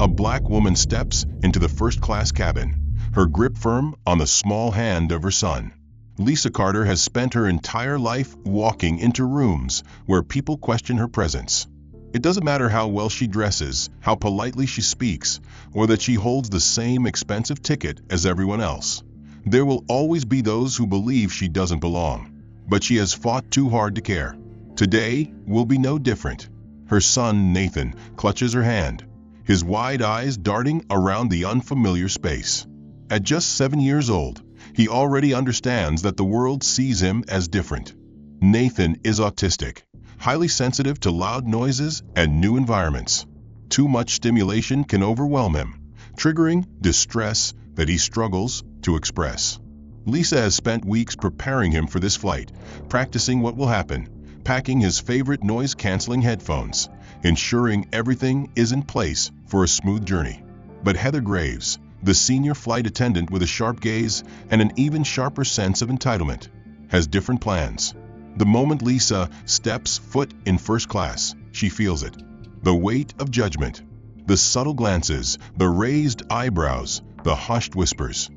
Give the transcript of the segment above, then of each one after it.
A black woman steps into the first-class cabin, her grip firm on the small hand of her son. Lisa Carter has spent her entire life walking into rooms where people question her presence. It doesn't matter how well she dresses, how politely she speaks, or that she holds the same expensive ticket as everyone else. There will always be those who believe she doesn't belong. But she has fought too hard to care. Today will be no different. Her son, Nathan, clutches her hand, his wide eyes darting around the unfamiliar space. At just 7 years old, he already understands that the world sees him as different. Nathan is autistic, highly sensitive to loud noises and new environments. Too much stimulation can overwhelm him, triggering distress that he struggles to express. Lisa has spent weeks preparing him for this flight, practicing what will happen, packing his favorite noise-canceling headphones, ensuring everything is in place for a smooth journey. But Heather Graves, the senior flight attendant with a sharp gaze and an even sharper sense of entitlement, has different plans. The moment Lisa steps foot in first class, she feels it. The weight of judgment, the subtle glances, the raised eyebrows, the hushed whispers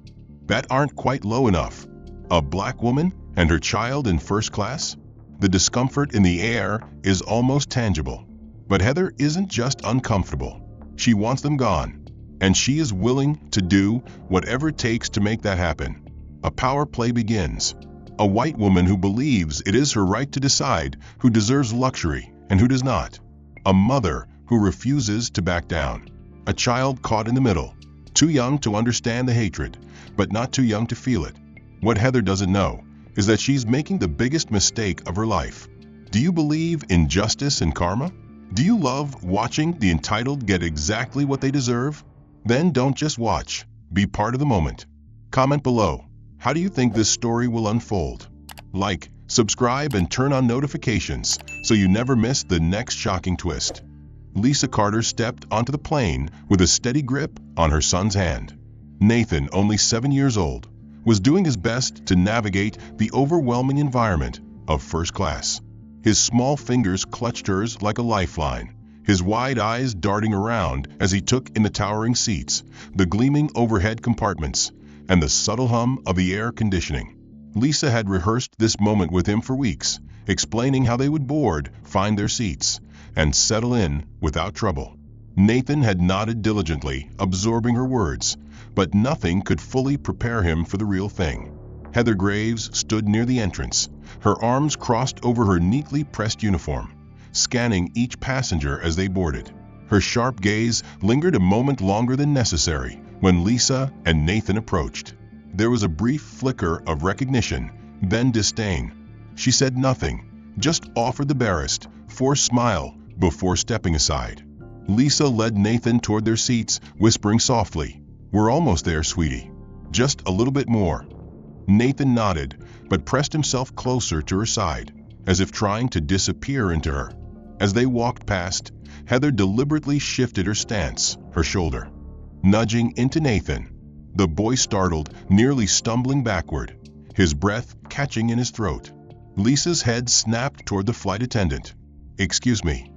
that aren't quite low enough. A black woman and her child in first class? The discomfort in the air is almost tangible. But Heather isn't just uncomfortable. She wants them gone, and she is willing to do whatever it takes to make that happen. A power play begins. A white woman who believes it is her right to decide who deserves luxury and who does not. A mother who refuses to back down. A child caught in the middle, too young to understand the hatred, but not too young to feel it. What Heather doesn't know is that she's making the biggest mistake of her life. Do you believe in justice and karma? Do you love watching the entitled get exactly what they deserve? Then don't just watch. Be part of the moment. Comment below. How do you think this story will unfold? Like, subscribe, and turn on notifications so you never miss the next shocking twist. Lisa Carter stepped onto the plane with a steady grip on her son's hand. Nathan, only 7 years old, was doing his best to navigate the overwhelming environment of first class. His small fingers clutched hers like a lifeline, his wide eyes darting around as he took in the towering seats, the gleaming overhead compartments, and the subtle hum of the air conditioning. Lisa had rehearsed this moment with him for weeks, explaining how they would board, find their seats, and settle in without trouble. Nathan had nodded diligently, absorbing her words, but nothing could fully prepare him for the real thing. Heather Graves stood near the entrance, her arms crossed over her neatly pressed uniform, scanning each passenger as they boarded. Her sharp gaze lingered a moment longer than necessary when Lisa and Nathan approached. There was a brief flicker of recognition, then disdain. She said nothing, just offered the barest, forced smile before stepping aside. Lisa led Nathan toward their seats, whispering softly, "We're almost there, sweetie. Just a little bit more." Nathan nodded, but pressed himself closer to her side, as if trying to disappear into her. As they walked past, Heather deliberately shifted her stance, her shoulder, nudging into Nathan. The boy startled, nearly stumbling backward, his breath catching in his throat. Lisa's head snapped toward the flight attendant. "Excuse me."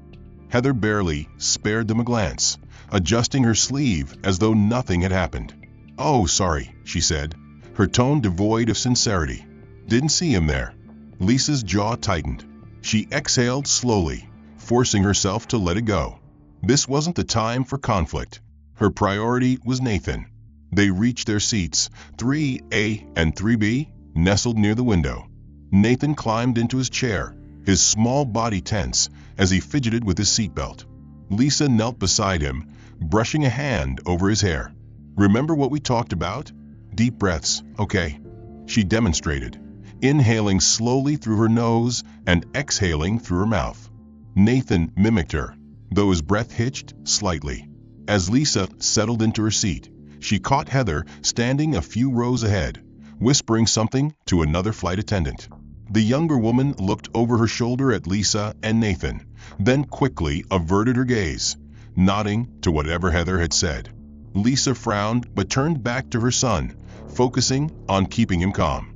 Heather barely spared them a glance, adjusting her sleeve as though nothing had happened. "Oh, sorry," she said, her tone devoid of sincerity. "Didn't see him there." Lisa's jaw tightened. She exhaled slowly, forcing herself to let it go. This wasn't the time for conflict. Her priority was Nathan. They reached their seats, 3A and 3B, nestled near the window. Nathan climbed into his chair, his small body tense as he fidgeted with his seatbelt. Lisa knelt beside him, brushing a hand over his hair. "Remember what we talked about? Deep breaths, okay?" She demonstrated, inhaling slowly through her nose and exhaling through her mouth. Nathan mimicked her, though his breath hitched slightly. As Lisa settled into her seat, she caught Heather standing a few rows ahead, whispering something to another flight attendant. The younger woman looked over her shoulder at Lisa and Nathan, then quickly averted her gaze, nodding to whatever Heather had said. Lisa frowned but turned back to her son, focusing on keeping him calm.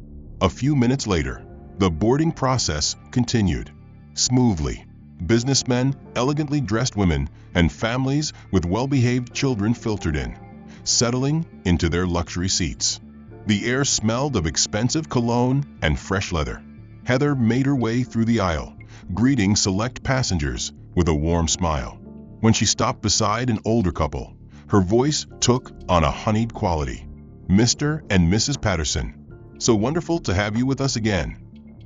A few minutes later, the boarding process continued smoothly. Businessmen, elegantly dressed women, and families with well-behaved children filtered in, settling into their luxury seats. The air smelled of expensive cologne and fresh leather. Heather made her way through the aisle, greeting select passengers with a warm smile. When she stopped beside an older couple, her voice took on a honeyed quality. "Mr. and Mrs. Patterson, so wonderful to have you with us again."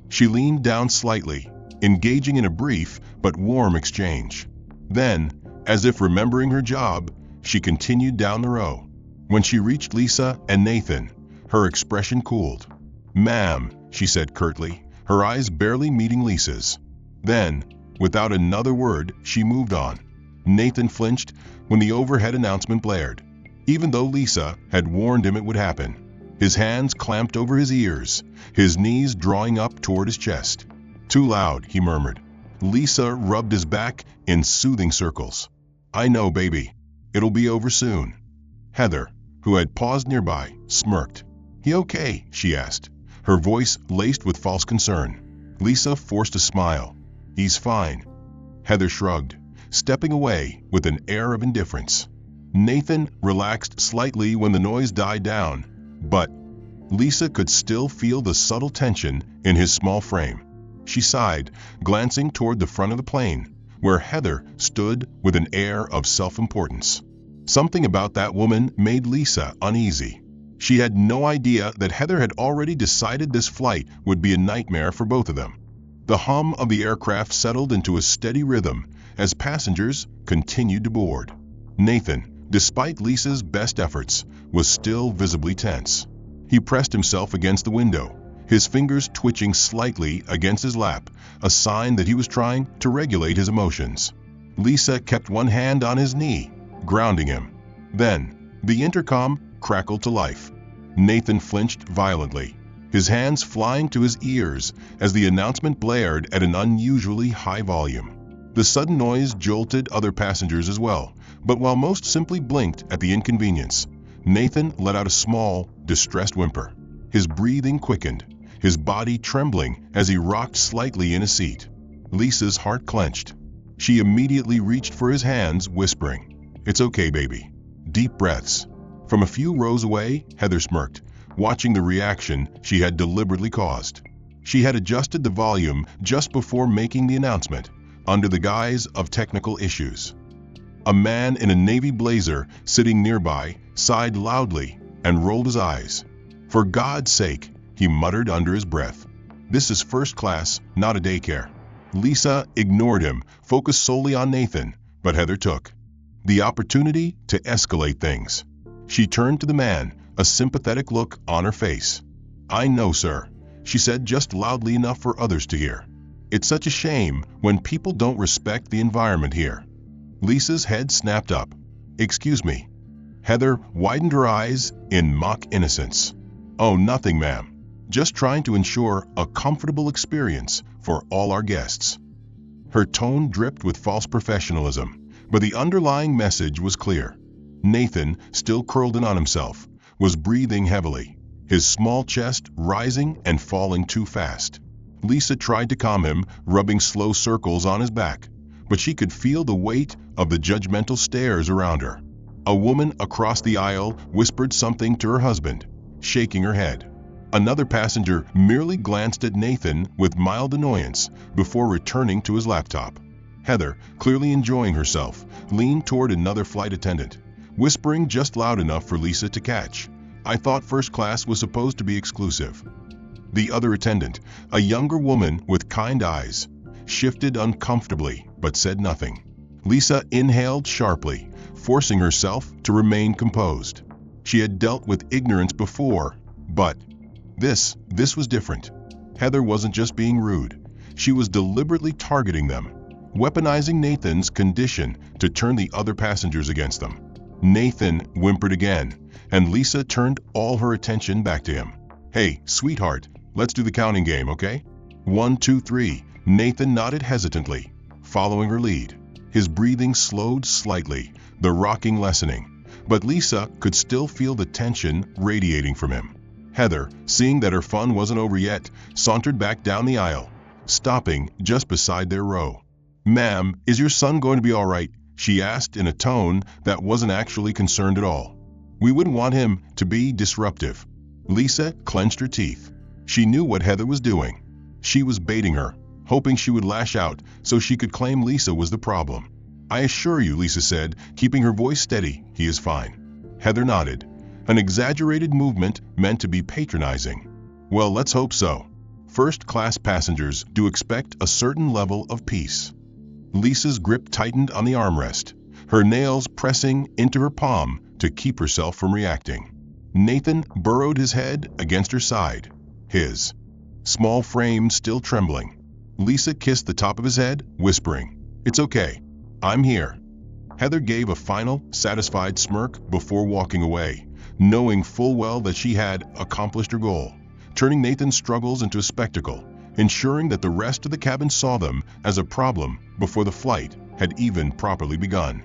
She leaned down slightly, engaging in a brief but warm exchange. Then, as if remembering her job, she continued down the row. When she reached Lisa and Nathan, her expression cooled. "Ma'am," she said curtly, her eyes barely meeting Lisa's. Then, without another word, she moved on. Nathan flinched when the overhead announcement blared, even though Lisa had warned him it would happen. His hands clamped over his ears, his knees drawing up toward his chest. "Too loud," he murmured. Lisa rubbed his back in soothing circles. "I know, baby. It'll be over soon." Heather, who had paused nearby, smirked. "He okay?" she asked, her voice laced with false concern. Lisa forced a smile. "He's fine." Heather shrugged, stepping away with an air of indifference. Nathan relaxed slightly when the noise died down, but Lisa could still feel the subtle tension in his small frame. She sighed, glancing toward the front of the plane, where Heather stood with an air of self-importance. Something about that woman made Lisa uneasy. She had no idea that Heather had already decided this flight would be a nightmare for both of them. The hum of the aircraft settled into a steady rhythm as passengers continued to board. Nathan, despite Lisa's best efforts, was still visibly tense. He pressed himself against the window, his fingers twitching slightly against his lap, a sign that he was trying to regulate his emotions. Lisa kept one hand on his knee, grounding him. Then, the intercom crackled to life. Nathan flinched violently, his hands flying to his ears as the announcement blared at an unusually high volume. The sudden noise jolted other passengers as well, but while most simply blinked at the inconvenience, Nathan let out a small, distressed whimper. His breathing quickened, his body trembling as he rocked slightly in his seat. Lisa's heart clenched. She immediately reached for his hands, whispering, "It's okay, baby." Deep breaths. From a few rows away, Heather smirked, watching the reaction she had deliberately caused. She had adjusted the volume just before making the announcement, under the guise of technical issues. A man in a navy blazer sitting nearby sighed loudly and rolled his eyes. "For God's sake," he muttered under his breath. "This is first class, not a daycare." Lisa ignored him, focused solely on Nathan, but Heather took the opportunity to escalate things. She turned to the man, a sympathetic look on her face. "I know, sir," she said just loudly enough for others to hear. "It's such a shame when people don't respect the environment here." Lisa's head snapped up. "Excuse me." Heather widened her eyes in mock innocence. "Oh, nothing, ma'am. Just trying to ensure a comfortable experience for all our guests." Her tone dripped with false professionalism, but the underlying message was clear. Nathan, still curled in on himself, was breathing heavily, his small chest rising and falling too fast. Lisa tried to calm him, rubbing slow circles on his back, but she could feel the weight of the judgmental stares around her. A woman across the aisle whispered something to her husband, shaking her head. Another passenger merely glanced at Nathan with mild annoyance before returning to his laptop. Heather, clearly enjoying herself, leaned toward another flight attendant, whispering just loud enough for Lisa to catch, "I thought first class was supposed to be exclusive." The other attendant, a younger woman with kind eyes, shifted uncomfortably but said nothing. Lisa inhaled sharply, forcing herself to remain composed. She had dealt with ignorance before, but this was different. Heather wasn't just being rude. She was deliberately targeting them, weaponizing Nathan's condition to turn the other passengers against them. Nathan whimpered again, and Lisa turned all her attention back to him. "Hey, sweetheart, let's do the counting game, okay?" 1, 2, 3. Nathan nodded hesitantly, following her lead. His breathing slowed slightly, the rocking lessening, but Lisa could still feel the tension radiating from him. Heather, seeing that her fun wasn't over yet, sauntered back down the aisle, stopping just beside their row. "Ma'am, is your son going to be all right?" she asked in a tone that wasn't actually concerned at all. "We wouldn't want him to be disruptive." Lisa clenched her teeth. She knew what Heather was doing. She was baiting her, hoping she would lash out so she could claim Lisa was the problem. "I assure you," Lisa said, keeping her voice steady, "he is fine." Heather nodded, an exaggerated movement meant to be patronizing. "Well, let's hope so. First-class passengers do expect a certain level of peace." Lisa's grip tightened on the armrest, her nails pressing into her palm to keep herself from reacting. Nathan burrowed his head against her side, his small frame still trembling. Lisa kissed the top of his head, whispering, "It's okay. I'm here." Heather gave a final, satisfied smirk before walking away, knowing full well that she had accomplished her goal, turning Nathan's struggles into a spectacle, ensuring that the rest of the cabin saw them as a problem before the flight had even properly begun.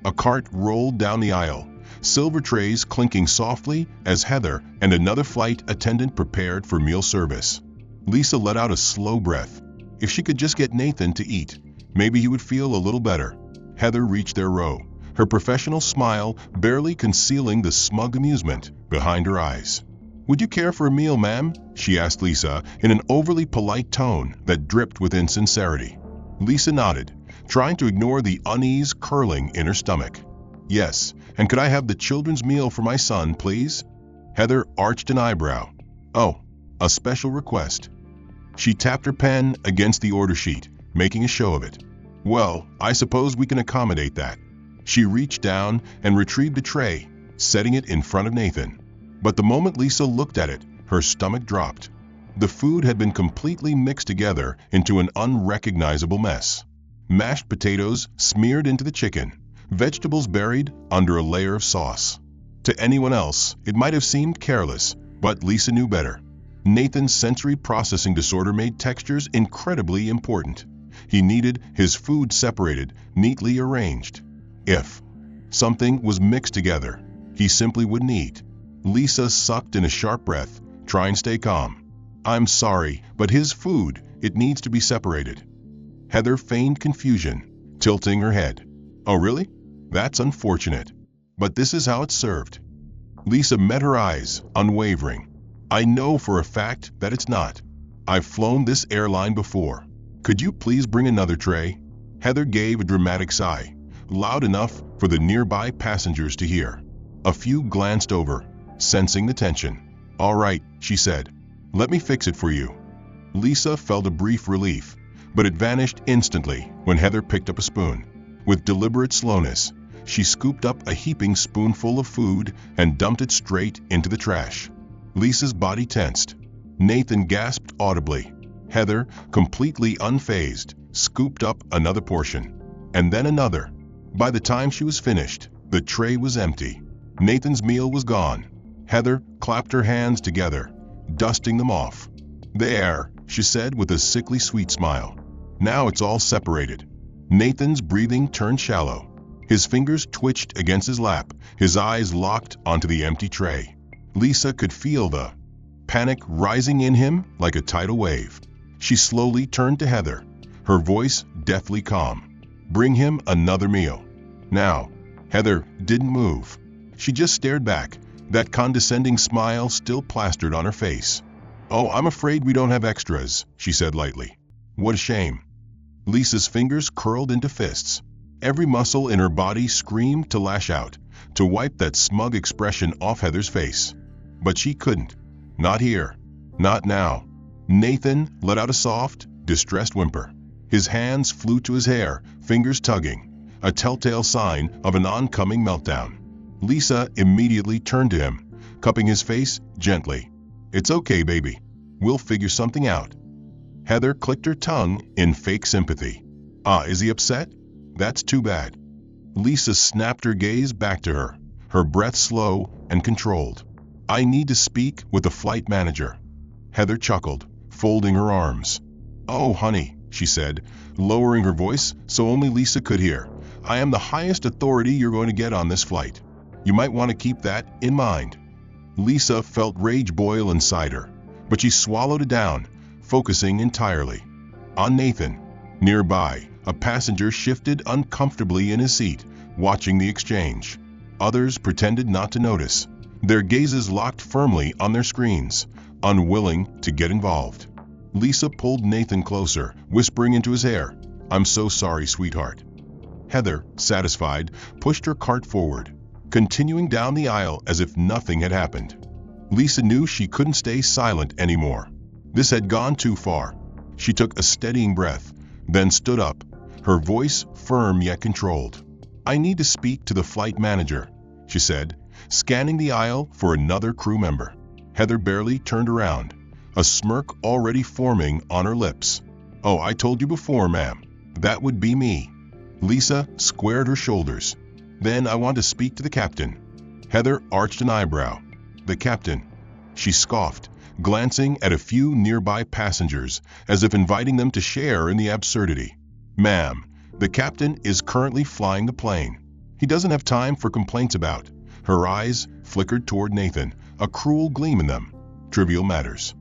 A cart rolled down the aisle, silver trays clinking softly as Heather and another flight attendant prepared for meal service. Lisa let out a slow breath. If she could just get Nathan to eat, maybe he would feel a little better. Heather reached their row, her professional smile barely concealing the smug amusement behind her eyes. "Would you care for a meal, ma'am?" she asked Lisa in an overly polite tone that dripped with insincerity. Lisa nodded, trying to ignore the unease curling in her stomach. "Yes, and could I have the children's meal for my son, please?" Heather arched an eyebrow. "Oh, a special request." She tapped her pen against the order sheet, making a show of it. "Well, I suppose we can accommodate that." She reached down and retrieved a tray, setting it in front of Nathan. But the moment Lisa looked at it, her stomach dropped. The food had been completely mixed together into an unrecognizable mess. Mashed potatoes smeared into the chicken, vegetables buried under a layer of sauce. To anyone else, it might have seemed careless, but Lisa knew better. Nathan's sensory processing disorder made textures incredibly important. He needed his food separated, neatly arranged. If something was mixed together, he simply wouldn't eat. Lisa sucked in a sharp breath, trying to stay calm. "I'm sorry, but his food, it needs to be separated." Heather feigned confusion, tilting her head. "Oh, really? That's unfortunate. But this is how it's served." Lisa met her eyes, unwavering. "I know for a fact that it's not. I've flown this airline before. Could you please bring another tray?" Heather gave a dramatic sigh, loud enough for the nearby passengers to hear. A few glanced over, sensing the tension. "All right," she said. "Let me fix it for you." Lisa felt a brief relief, but it vanished instantly when Heather picked up a spoon. With deliberate slowness, she scooped up a heaping spoonful of food and dumped it straight into the trash. Lisa's body tensed. Nathan gasped audibly. Heather, completely unfazed, scooped up another portion, and then another. By the time she was finished, the tray was empty. Nathan's meal was gone. Heather clapped her hands together, dusting them off. "There," she said with a sickly sweet smile. "Now it's all separated." Nathan's breathing turned shallow. His fingers twitched against his lap, his eyes locked onto the empty tray. Lisa could feel the panic rising in him like a tidal wave. She slowly turned to Heather, her voice deathly calm. "Bring him another meal. Now." Heather didn't move. She just stared back, that condescending smile still plastered on her face. "Oh, I'm afraid we don't have extras," she said lightly. "What a shame." Lisa's fingers curled into fists. Every muscle in her body screamed to lash out, to wipe that smug expression off Heather's face. But she couldn't. Not here. Not now. Nathan let out a soft, distressed whimper. His hands flew to his hair, fingers tugging, a telltale sign of an oncoming meltdown. Lisa immediately turned to him, cupping his face gently. "It's okay, baby. We'll figure something out." Heather clicked her tongue in fake sympathy. "Ah, is he upset? That's too bad." Lisa snapped her gaze back to her, her breath slow and controlled. "I need to speak with the flight manager." Heather chuckled, folding her arms. "Oh, honey," she said, lowering her voice so only Lisa could hear. "I am the highest authority you're going to get on this flight. You might want to keep that in mind." Lisa felt rage boil inside her, but she swallowed it down, focusing entirely on Nathan. Nearby, A passenger shifted uncomfortably in his seat, watching the exchange. Others pretended not to notice, their gazes locked firmly on their screens, unwilling to get involved. Lisa pulled Nathan closer, whispering into his ear, "I'm so sorry, sweetheart." Heather, satisfied, pushed her cart forward, continuing down the aisle as if nothing had happened. Lisa knew she couldn't stay silent anymore. This had gone too far. She took a steadying breath, then stood up, her voice firm yet controlled. "I need to speak to the flight manager," she said, scanning the aisle for another crew member. Heather barely turned around, a smirk already forming on her lips. "Oh, I told you before, ma'am. That would be me." Lisa squared her shoulders. "Then I want to speak to the captain." Heather arched an eyebrow. "The captain?" She scoffed, glancing at a few nearby passengers as if inviting them to share in the absurdity. "Ma'am, the captain is currently flying the plane. He doesn't have time for complaints about." Her eyes flickered toward Nathan, a cruel gleam in them. "Trivial matters."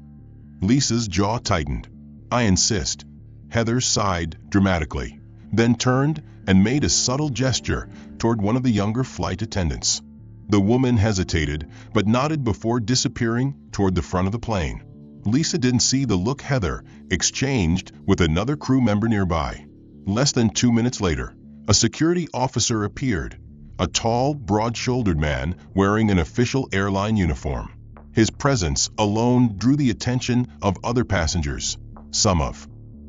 Lisa's jaw tightened. "I insist." Heather sighed dramatically, then turned and made a subtle gesture toward one of the younger flight attendants. The woman hesitated, but nodded before disappearing toward the front of the plane. Lisa didn't see the look Heather exchanged with another crew member nearby. Less than 2 minutes later, a security officer appeared, a tall, broad-shouldered man wearing an official airline uniform. His presence alone drew the attention of other passengers, some of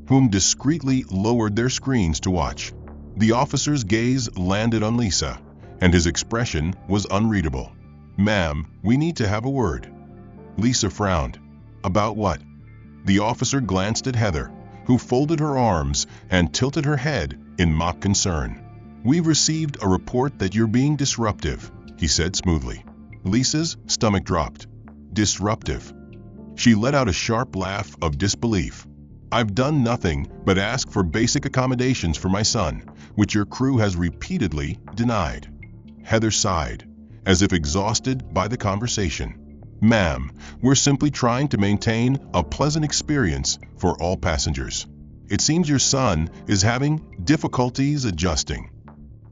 whom discreetly lowered their screens to watch. The officer's gaze landed on Lisa, and his expression was unreadable. "Ma'am, we need to have a word." Lisa frowned. "About what?" The officer glanced at Heather, who folded her arms and tilted her head in mock concern. "We've received a report that you're being disruptive," he said smoothly. Lisa's stomach dropped. "Disruptive?" She let out a sharp laugh of disbelief. "I've done nothing but ask for basic accommodations for my son, which your crew has repeatedly denied." Heather sighed, as if exhausted by the conversation. "Ma'am, we're simply trying to maintain a pleasant experience for all passengers. It seems your son is having difficulties adjusting."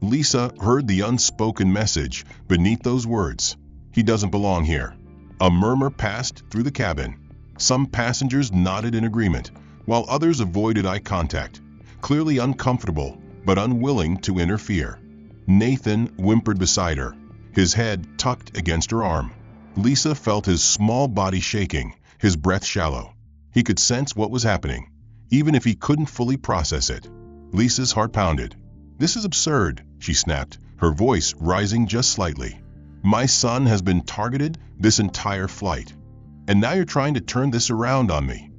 Lisa heard the unspoken message beneath those words. "He doesn't belong here." A murmur passed through the cabin. Some passengers nodded in agreement, while others avoided eye contact, clearly uncomfortable but unwilling to interfere. Nathan whimpered beside her, his head tucked against her arm. Lisa felt his small body shaking, his breath shallow. He could sense what was happening, even if he couldn't fully process it. Lisa's heart pounded. "This is absurd," she snapped, her voice rising just slightly. "My son has been targeted this entire flight, and now you're trying to turn this around on me."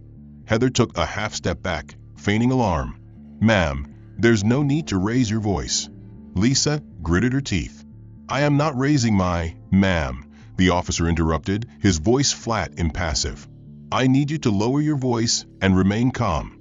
Heather took a half step back, feigning alarm. "Ma'am, there's no need to raise your voice." Lisa gritted her teeth. "I am not raising my..." "Ma'am," the officer interrupted, his voice flat, impassive. "I need you to lower your voice and remain calm."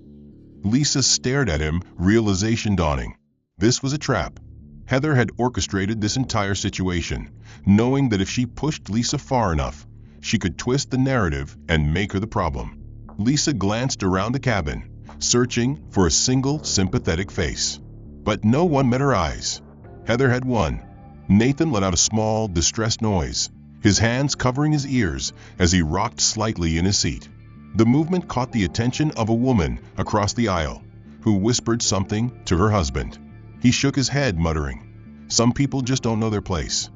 Lisa stared at him, realization dawning. This was a trap. Heather had orchestrated this entire situation, knowing that if she pushed Lisa far enough, she could twist the narrative and make her the problem. Lisa glanced around the cabin, searching for a single sympathetic face. But no one met her eyes. Heather had one. Nathan let out a small, distressed noise, his hands covering his ears as he rocked slightly in his seat. The movement caught the attention of a woman across the aisle, who whispered something to her husband. He shook his head, muttering, "Some people just don't know their place."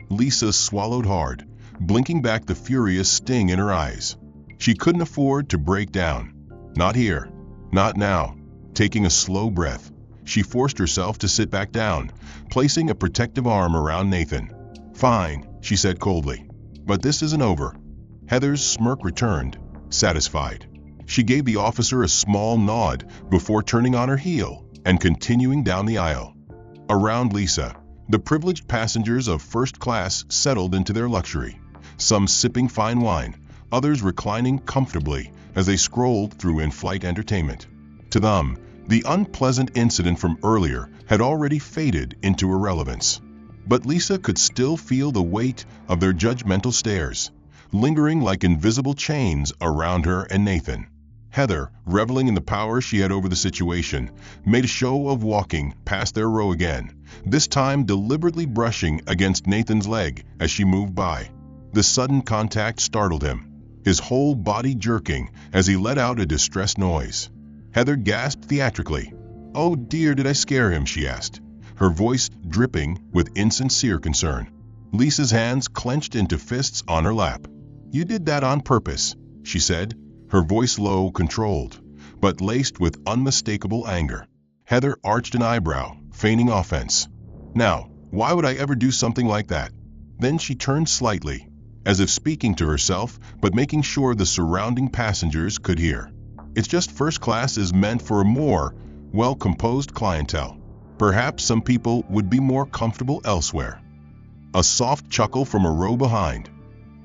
Lisa swallowed hard, blinking back the furious sting in her eyes. She couldn't afford to break down. Not here. Not now. Taking a slow breath, she forced herself to sit back down, placing a protective arm around Nathan. "Fine," she said coldly. "But this isn't over." Heather's smirk returned, satisfied. She gave the officer a small nod before turning on her heel and continuing down the aisle. Around Lisa, the privileged passengers of first class settled into their luxury, some sipping fine wine, others reclining comfortably as they scrolled through in-flight entertainment. To them, the unpleasant incident from earlier had already faded into irrelevance. But Lisa could still feel the weight of their judgmental stares, lingering like invisible chains around her and Nathan. Heather, reveling in the power she had over the situation, made a show of walking past their row again, this time deliberately brushing against Nathan's leg as she moved by. The sudden contact startled him, his whole body jerking as he let out a distressed noise. Heather gasped theatrically. "Oh dear, did I scare him?" she asked, her voice dripping with insincere concern. Lisa's hands clenched into fists on her lap. "You did that on purpose," she said, her voice low, controlled, but laced with unmistakable anger. Heather arched an eyebrow, feigning offense. "Now, why would I ever do something like that?" Then she turned slightly, as if speaking to herself but making sure the surrounding passengers could hear. "It's just first class is meant for a more well-composed clientele. Perhaps some people would be more comfortable elsewhere." A soft chuckle from a row behind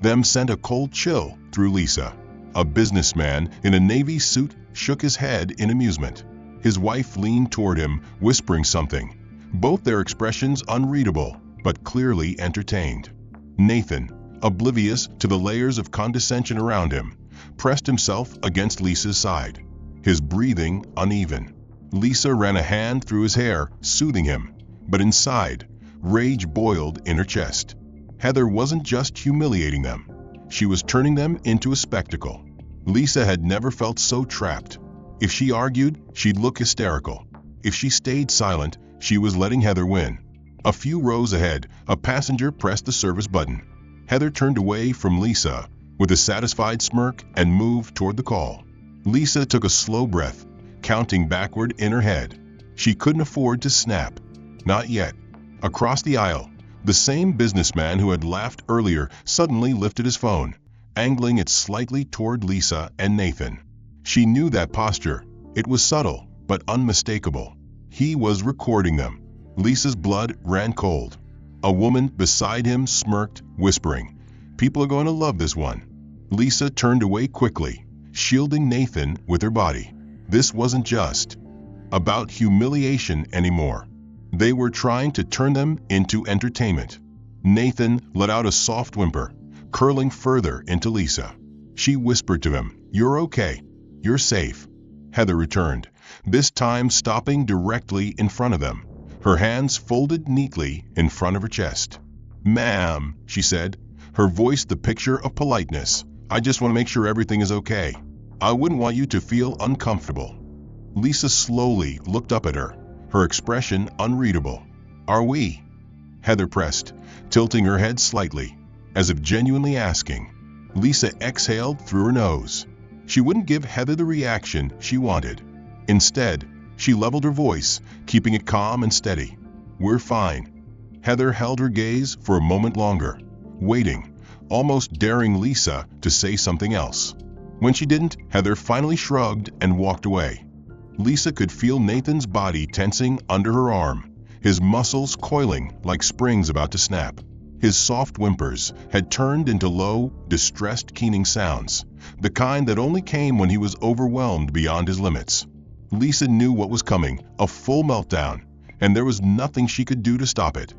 them sent a cold chill through Lisa. A businessman in a navy suit shook his head in amusement. His wife leaned toward him, whispering something, both their expressions unreadable but clearly entertained. Nathan, oblivious to the layers of condescension around him, pressed himself against Lisa's side, his breathing uneven. Lisa ran a hand through his hair, soothing him, but inside, rage boiled in her chest. Heather wasn't just humiliating them. She was turning them into a spectacle. Lisa had never felt so trapped. If she argued, she'd look hysterical. If she stayed silent, she was letting Heather win. A few rows ahead, a passenger pressed the service button. Heather turned away from Lisa with a satisfied smirk and moved toward the call. Lisa took a slow breath, counting backward in her head. She couldn't afford to snap. Not yet. Across the aisle, the same businessman who had laughed earlier suddenly lifted his phone, angling it slightly toward Lisa and Nathan. She knew that posture. It was subtle, but unmistakable. He was recording them. Lisa's blood ran cold. A woman beside him smirked, whispering, "People are going to love this one." Lisa turned away quickly, shielding Nathan with her body. This wasn't just about humiliation anymore. They were trying to turn them into entertainment. Nathan let out a soft whimper, curling further into Lisa. She whispered to him, "You're okay. You're safe." Heather returned, this time stopping directly in front of them, her hands folded neatly in front of her chest. "Ma'am," she said, her voice the picture of politeness, "I just want to make sure everything is okay. I wouldn't want you to feel uncomfortable." Lisa slowly looked up at her, her expression unreadable. "Are we?" Heather pressed, tilting her head slightly, as if genuinely asking. Lisa exhaled through her nose. She wouldn't give Heather the reaction she wanted. Instead, she leveled her voice, keeping it calm and steady. "We're fine." Heather held her gaze for a moment longer, waiting, almost daring Lisa to say something else. When she didn't, Heather finally shrugged and walked away. Lisa could feel Nathan's body tensing under her arm, his muscles coiling like springs about to snap. His soft whimpers had turned into low, distressed keening sounds, the kind that only came when he was overwhelmed beyond his limits. Lisa knew what was coming, a full meltdown, and there was nothing she could do to stop it.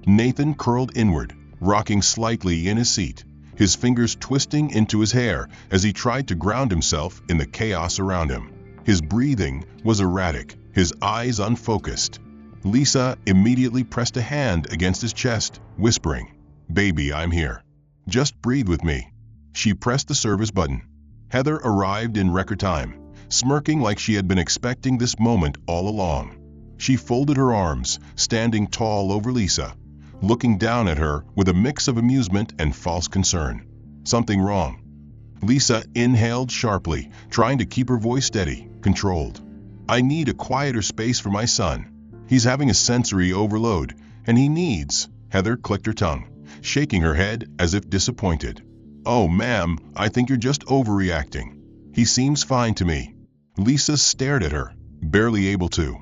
Nathan curled inward, rocking slightly in his seat, his fingers twisting into his hair as he tried to ground himself in the chaos around him. His breathing was erratic, his eyes unfocused. Lisa immediately pressed a hand against his chest, whispering, "Baby, I'm here. Just breathe with me." She pressed the service button. Heather arrived in record time, smirking like she had been expecting this moment all along. She folded her arms, standing tall over Lisa, looking down at her with a mix of amusement and false concern. "Something wrong?" Lisa inhaled sharply, trying to keep her voice steady, controlled. "I need a quieter space for my son. He's having a sensory overload, and he needs..." Heather clicked her tongue, shaking her head as if disappointed. "Oh, ma'am, I think you're just overreacting. He seems fine to me." Lisa stared at her, barely able to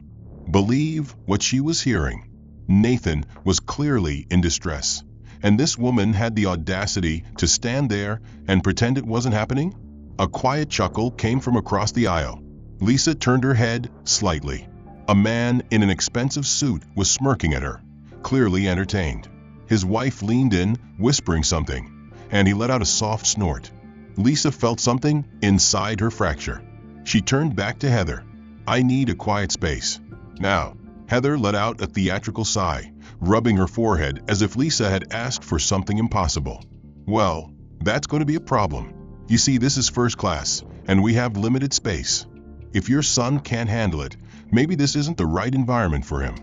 believe what she was hearing. Nathan was clearly in distress, and this woman had the audacity to stand there and pretend it wasn't happening? A quiet chuckle came from across the aisle. Lisa turned her head slightly. A man in an expensive suit was smirking at her, clearly entertained. His wife leaned in, whispering something, and he let out a soft snort. Lisa felt something inside her fracture. She turned back to Heather. "I need a quiet space. Now." Heather let out a theatrical sigh, rubbing her forehead as if Lisa had asked for something impossible. "Well, that's going to be a problem. You see, this is first class, and we have limited space. If your son can't handle it, maybe this isn't the right environment for him."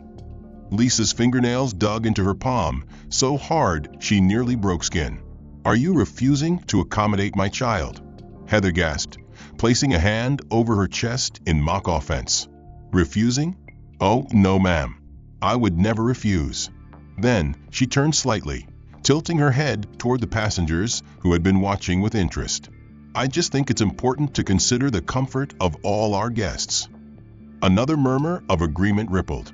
Lisa's fingernails dug into her palm, so hard she nearly broke skin. "Are you refusing to accommodate my child?" Heather gasped, placing a hand over her chest in mock offense. "Refusing? Oh, no, ma'am. I would never refuse." Then she turned slightly, tilting her head toward the passengers who had been watching with interest. "I just think it's important to consider the comfort of all our guests." Another murmur of agreement rippled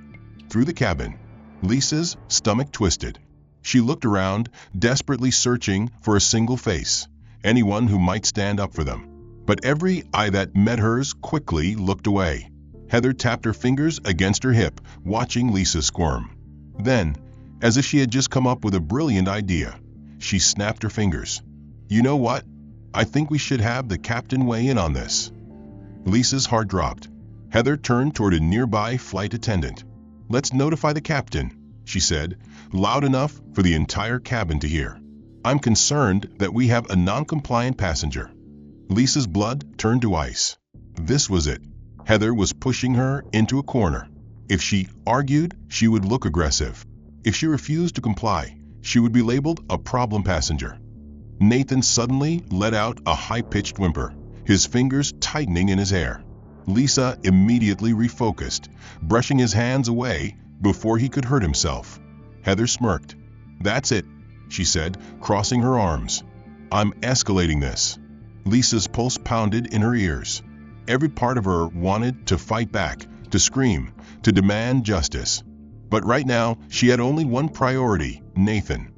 through the cabin. Lisa's stomach twisted. She looked around, desperately searching for a single face, anyone who might stand up for them. But every eye that met hers quickly looked away. Heather tapped her fingers against her hip, watching Lisa squirm. Then, as if she had just come up with a brilliant idea, she snapped her fingers. "You know what? I think we should have the captain weigh in on this." Lisa's heart dropped. Heather turned toward a nearby flight attendant. "Let's notify the captain," she said, loud enough for the entire cabin to hear. "I'm concerned that we have a non-compliant passenger." Lisa's blood turned to ice. This was it. Heather was pushing her into a corner. If she argued, she would look aggressive. If she refused to comply, she would be labeled a problem passenger. Nathan suddenly let out a high-pitched whimper, his fingers tightening in his hair. Lisa immediately refocused, brushing his hands away before he could hurt himself. Heather smirked. "That's it," she said, crossing her arms. "I'm escalating this." Lisa's pulse pounded in her ears. Every part of her wanted to fight back, to scream, to demand justice. But right now, she had only one priority, Nathan.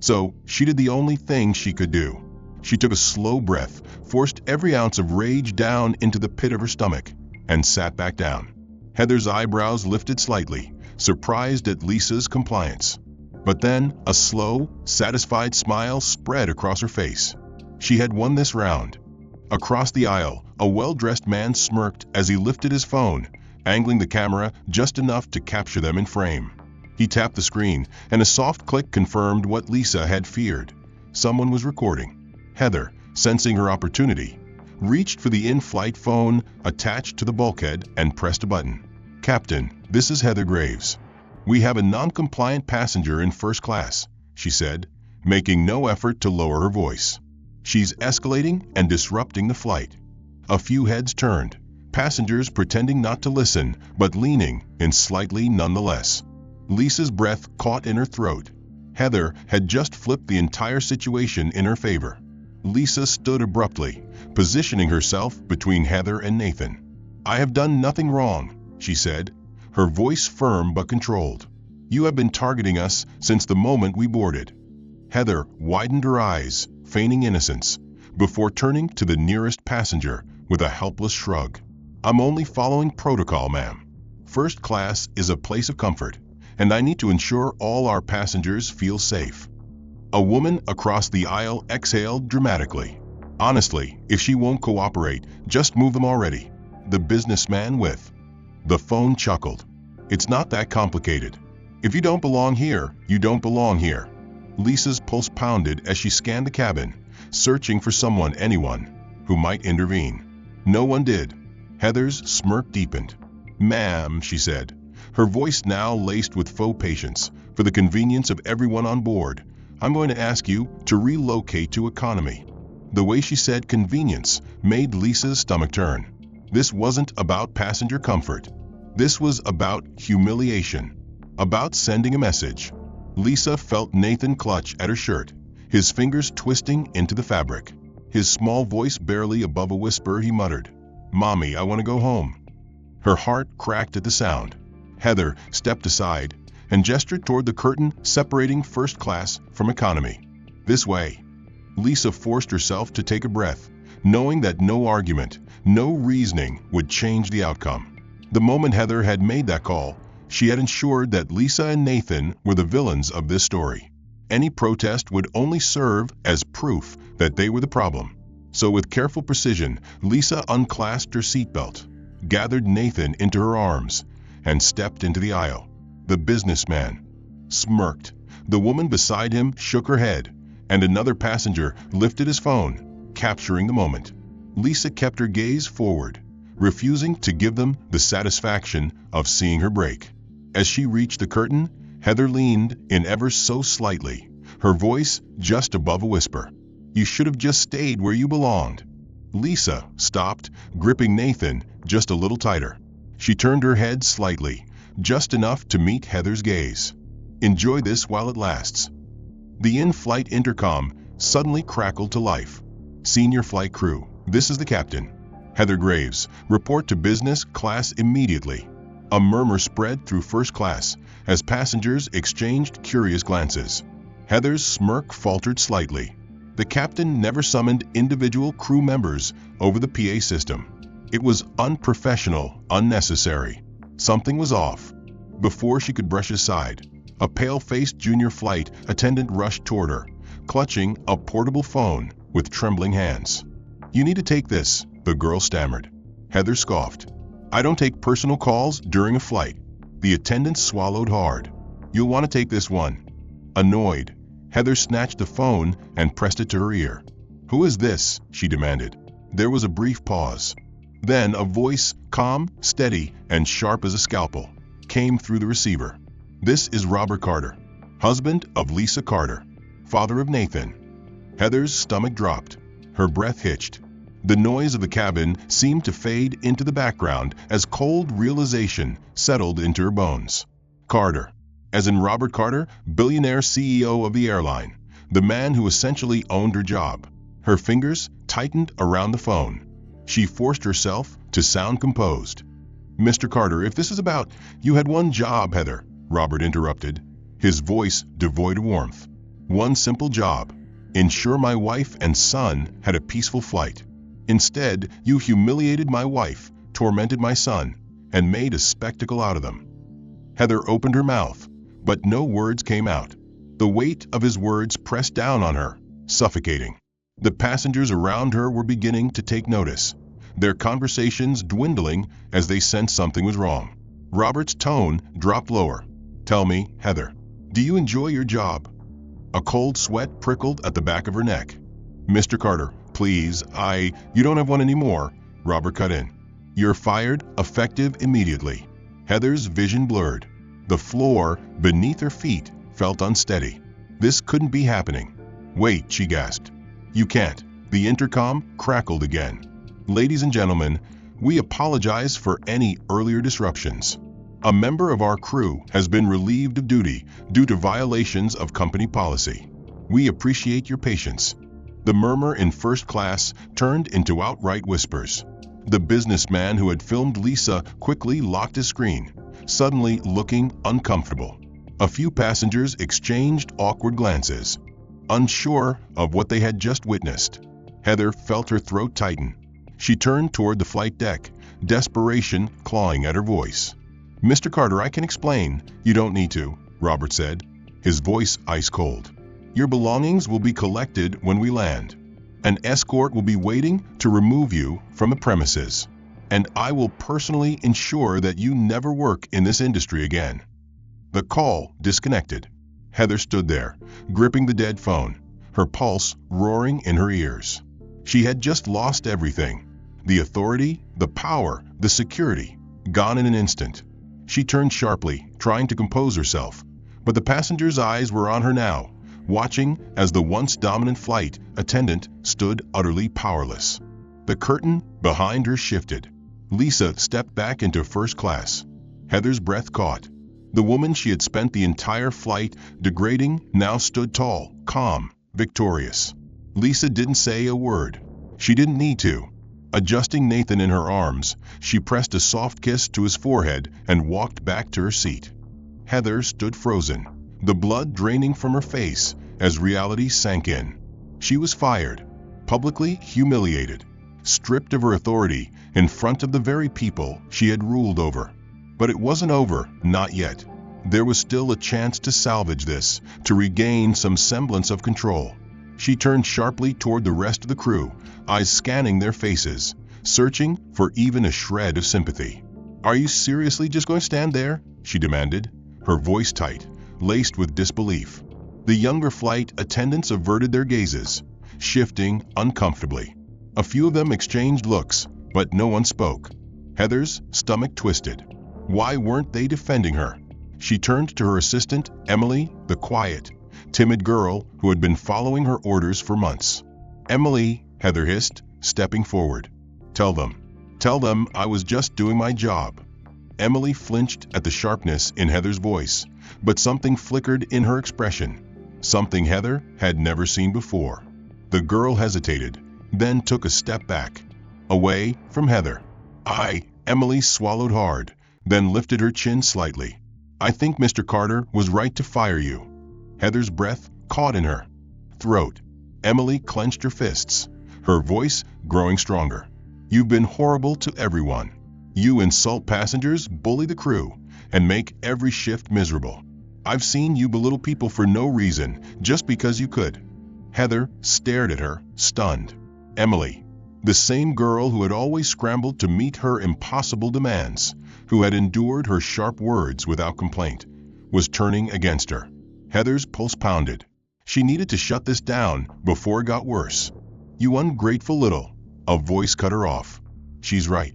So she did the only thing she could do. She took a slow breath, forced every ounce of rage down into the pit of her stomach, and sat back down. Heather's eyebrows lifted slightly, surprised at Lisa's compliance. But then a slow, satisfied smile spread across her face. She had won this round. Across the aisle, a well-dressed man smirked as he lifted his phone, angling the camera just enough to capture them in frame. He tapped the screen, and a soft click confirmed what Lisa had feared. Someone was recording. Heather, sensing her opportunity, reached for the in-flight phone attached to the bulkhead and pressed a button. "Captain, this is Heather Graves. We have a non-compliant passenger in first class," she said, making no effort to lower her voice. "She's escalating and disrupting the flight." A few heads turned, passengers pretending not to listen, but leaning in slightly nonetheless. Lisa's breath caught in her throat. Heather had just flipped the entire situation in her favor. Lisa stood abruptly, positioning herself between Heather and Nathan. "I have done nothing wrong," she said, her voice firm but controlled. "You have been targeting us since the moment we boarded." Heather widened her eyes, feigning innocence, before turning to the nearest passenger with a helpless shrug. "I'm only following protocol, ma'am. First class is a place of comfort, and I need to ensure all our passengers feel safe." A woman across the aisle exhaled dramatically. "Honestly, if she won't cooperate, just move them already." The businessman with the phone chuckled. "It's not that complicated. If you don't belong here, you don't belong here." Lisa's pulse pounded as she scanned the cabin, searching for anyone, who might intervene. No one did. Heather's smirk deepened. "Ma'am," she said, her voice now laced with faux patience, "for the convenience of everyone on board, I'm going to ask you to relocate to economy." The way she said convenience made Lisa's stomach turn. This wasn't about passenger comfort. This was about humiliation, about sending a message. Lisa felt Nathan clutch at her shirt, his fingers twisting into the fabric. His small voice barely above a whisper, he muttered, "Mommy, I want to go home." Her heart cracked at the sound. Heather stepped aside and gestured toward the curtain separating first class from economy. "This way." Lisa forced herself to take a breath, knowing that no argument, no reasoning would change the outcome. The moment Heather had made that call, she had ensured that Lisa and Nathan were the villains of this story. Any protest would only serve as proof that they were the problem. So with careful precision, Lisa unclasped her seatbelt, gathered Nathan into her arms, and stepped into the aisle. The businessman smirked. The woman beside him shook her head, and another passenger lifted his phone, capturing the moment. Lisa kept her gaze forward, refusing to give them the satisfaction of seeing her break. As she reached the curtain, Heather leaned in ever so slightly, her voice just above a whisper. "You should have just stayed where you belonged." Lisa stopped, gripping Nathan just a little tighter. She turned her head slightly, just enough to meet Heather's gaze. "Enjoy this while it lasts." The in-flight intercom suddenly crackled to life. "Senior flight crew, this is the captain. Heather Graves, report to business class immediately." A murmur spread through first class as passengers exchanged curious glances. Heather's smirk faltered slightly. The captain never summoned individual crew members over the PA system. It was unprofessional, unnecessary. Something was off. Before she could brush aside, a pale-faced junior flight attendant rushed toward her, clutching a portable phone with trembling hands. "You need to take this," the girl stammered. Heather scoffed. "I don't take personal calls during a flight." The attendant swallowed hard. "You'll want to take this one." Annoyed, Heather snatched the phone and pressed it to her ear. "Who is this?" she demanded. There was a brief pause. Then a voice, calm, steady, and sharp as a scalpel, came through the receiver. "This is Robert Carter, husband of Lisa Carter, father of Nathan." Heather's stomach dropped. Her breath hitched. The noise of the cabin seemed to fade into the background as cold realization settled into her bones. Carter, as in Robert Carter, billionaire CEO of the Airline, the man who essentially owned her job. Her fingers tightened around the phone. She forced herself to sound composed. "Mr. Carter, if this is about—" "You had one job, Heather," Robert interrupted, his voice devoid of warmth. "One simple job. Ensure my wife and son had a peaceful flight. Instead, you humiliated my wife, tormented my son, and made a spectacle out of them." Heather opened her mouth, but no words came out. The weight of his words pressed down on her, suffocating. The passengers around her were beginning to take notice, their conversations dwindling as they sensed something was wrong. Robert's tone dropped lower. "Tell me, Heather, do you enjoy your job?" A cold sweat prickled at the back of her neck. "Mr. Carter, please, You don't have one anymore," Robert cut in. "You're fired, effective immediately." Heather's vision blurred. The floor beneath her feet felt unsteady. This couldn't be happening. "Wait," she gasped. "You can't." The intercom crackled again. "Ladies and gentlemen, we apologize for any earlier disruptions. A member of our crew has been relieved of duty due to violations of company policy. We appreciate your patience." The murmur in first class turned into outright whispers. The businessman who had filmed Lisa quickly locked his screen, suddenly looking uncomfortable. A few passengers exchanged awkward glances, unsure of what they had just witnessed. Heather felt her throat tighten. She turned toward the flight deck, desperation clawing at her voice. "Mr. Carter, I can explain." "You don't need to," Robert said, his voice ice cold. "Your belongings will be collected when we land. An escort will be waiting to remove you from the premises. And I will personally ensure that you never work in this industry again." The call disconnected. Heather stood there, gripping the dead phone, her pulse roaring in her ears. She had just lost everything. The authority, the power, the security, gone in an instant. She turned sharply, trying to compose herself, but the passengers' eyes were on her now, watching as the once dominant flight attendant stood utterly powerless. The curtain behind her shifted. Lisa stepped back into first class. Heather's breath caught. The woman she had spent the entire flight degrading now stood tall, calm, victorious. Lisa didn't say a word. She didn't need to. Adjusting Nathan in her arms, she pressed a soft kiss to his forehead and walked back to her seat. Heather stood frozen, the blood draining from her face as reality sank in. She was fired, publicly humiliated, stripped of her authority in front of the very people she had ruled over. But it wasn't over, not yet. There was still a chance to salvage this, to regain some semblance of control. She turned sharply toward the rest of the crew, eyes scanning their faces, searching for even a shred of sympathy. "Are you seriously just going to stand there?" she demanded, her voice tight, laced with disbelief. The younger flight attendants averted their gazes, shifting uncomfortably. A few of them exchanged looks, but no one spoke. Heather's stomach twisted. Why weren't they defending her? She turned to her assistant, Emily, the quiet, timid girl who had been following her orders for months. "Emily," Heather hissed, stepping forward. Tell them I was just doing my job." Emily flinched at the sharpness in Heather's voice, but something flickered in her expression, something Heather had never seen before. The girl hesitated, then took a step back, away from Heather. Emily swallowed hard, then lifted her chin slightly. "I think Mr. Carter was right to fire you." Heather's breath caught in her throat. Emily clenched her fists, her voice growing stronger. "You've been horrible to everyone. You insult passengers, bully the crew, and make every shift miserable. I've seen you belittle people for no reason, just because you could." Heather stared at her, stunned. Emily, the same girl who had always scrambled to meet her impossible demands, who had endured her sharp words without complaint, was turning against her. Heather's pulse pounded. She needed to shut this down before it got worse. "You ungrateful little," a voice cut her off. "She's right."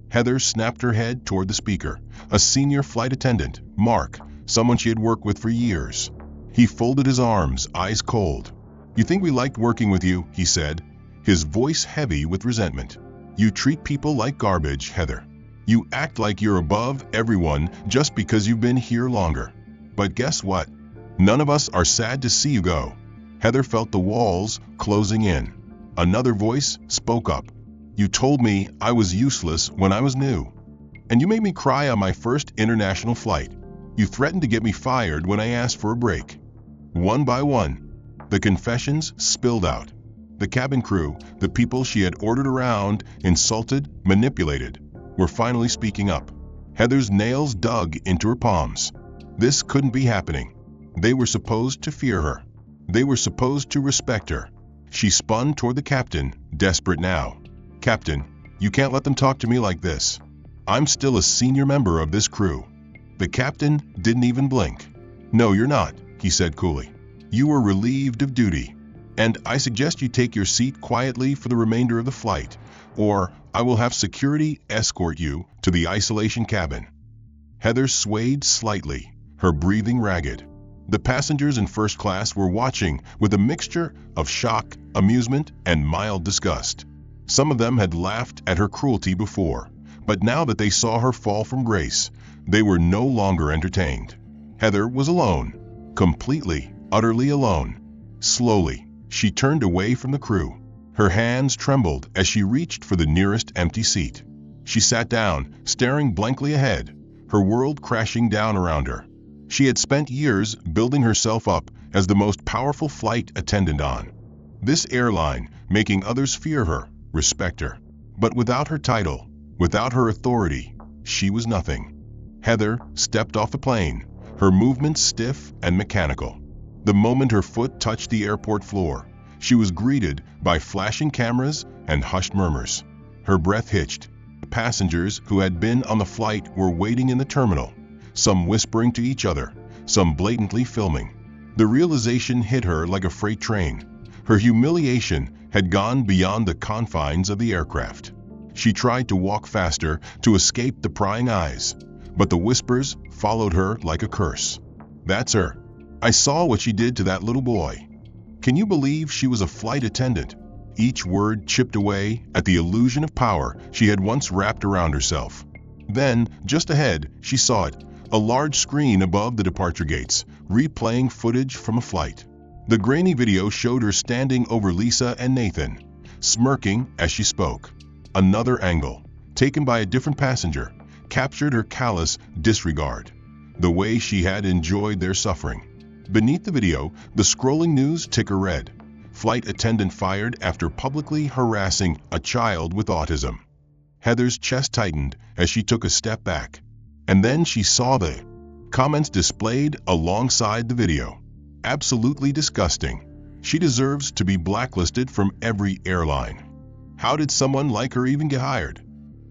Heather snapped her head toward the speaker, a senior flight attendant, Mark, someone she had worked with for years. He folded his arms, eyes cold. "You think we liked working with you," he said, his voice heavy with resentment. "You treat people like garbage, Heather. You act like you're above everyone just because you've been here longer. But guess what? None of us are sad to see you go." Heather felt the walls closing in. Another voice spoke up. "You told me I was useless when I was new. And you made me cry on my first international flight. You threatened to get me fired when I asked for a break." One by one, the confessions spilled out. The cabin crew, the people she had ordered around, insulted, manipulated, were finally speaking up. Heather's nails dug into her palms. This couldn't be happening. They were supposed to fear her. They were supposed to respect her. She spun toward the captain, desperate now. "Captain, you can't let them talk to me like this. I'm still a senior member of this crew." The captain didn't even blink. "No, you're not," he said coolly. "You were relieved of duty. And I suggest you take your seat quietly for the remainder of the flight, or I will have security escort you to the isolation cabin." Heather swayed slightly, her breathing ragged. The passengers in first class were watching with a mixture of shock, amusement, and mild disgust. Some of them had laughed at her cruelty before, but now that they saw her fall from grace, they were no longer entertained. Heather was alone, completely, utterly alone. Slowly, she turned away from the crew. Her hands trembled as she reached for the nearest empty seat. She sat down, staring blankly ahead, her world crashing down around her. She had spent years building herself up as the most powerful flight attendant on this airline, making others fear her, respect her. But without her title, without her authority, she was nothing. Heather stepped off the plane, her movements stiff and mechanical. The moment her foot touched the airport floor, she was greeted by flashing cameras and hushed murmurs. Her breath hitched. The passengers who had been on the flight were waiting in the terminal, some whispering to each other, some blatantly filming. The realization hit her like a freight train. Her humiliation had gone beyond the confines of the aircraft. She tried to walk faster to escape the prying eyes, but the whispers followed her like a curse. "That's her. I saw what she did to that little boy." Can you believe she was a flight attendant? Each word chipped away at the illusion of power she had once wrapped around herself. Then, just ahead, she saw it, a large screen above the departure gates, replaying footage from a flight. The grainy video showed her standing over Lisa and Nathan, smirking as she spoke. Another angle, taken by a different passenger, captured her callous disregard, the way she had enjoyed their suffering. Beneath the video, the scrolling news ticker read, "Flight attendant fired after publicly harassing a child with autism." Heather's chest tightened as she took a step back. And then she saw the comments displayed alongside the video. "Absolutely disgusting." She deserves to be blacklisted from every airline. How did someone like her even get hired?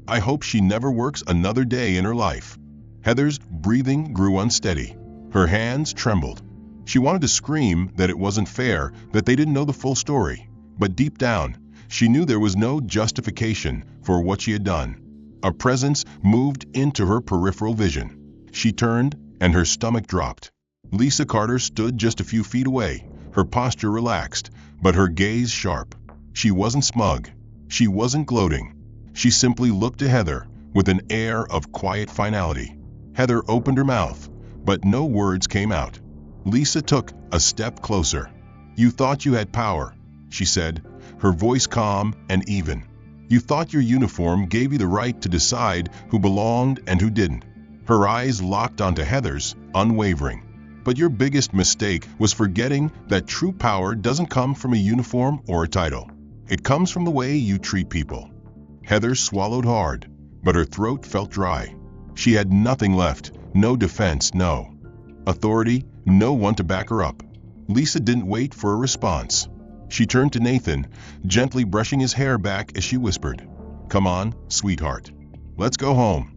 I hope she never works another day in her life. Heather's breathing grew unsteady. Her hands trembled. She wanted to scream that it wasn't fair, that they didn't know the full story. But deep down, she knew there was no justification for what she had done. A presence moved into her peripheral vision. She turned, and her stomach dropped. Lisa Carter stood just a few feet away, her posture relaxed, but her gaze sharp. She wasn't smug. She wasn't gloating. She simply looked to Heather with an air of quiet finality. Heather opened her mouth, but no words came out. Lisa took a step closer. "You thought you had power," she said, her voice calm and even. "You thought your uniform gave you the right to decide who belonged and who didn't." Her eyes locked onto Heather's, unwavering. But your biggest mistake was forgetting that true power doesn't come from a uniform or a title. It comes from the way you treat people. Heather swallowed hard, but her throat felt dry. She had nothing left, no defense, no authority, no one to back her up. Lisa didn't wait for a response. She turned to Nathan, gently brushing his hair back as she whispered, "Come on, sweetheart. Let's go home."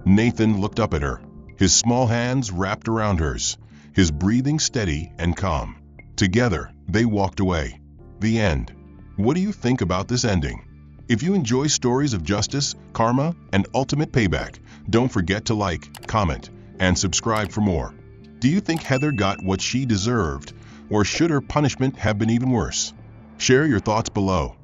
Nathan looked up at her, his small hands wrapped around hers, his breathing steady and calm. Together, they walked away. The end. What do you think about this ending? If you enjoy stories of justice, karma, and ultimate payback, don't forget to like, comment, and subscribe for more. Do you think Heather got what she deserved, or should her punishment have been even worse? Share your thoughts below.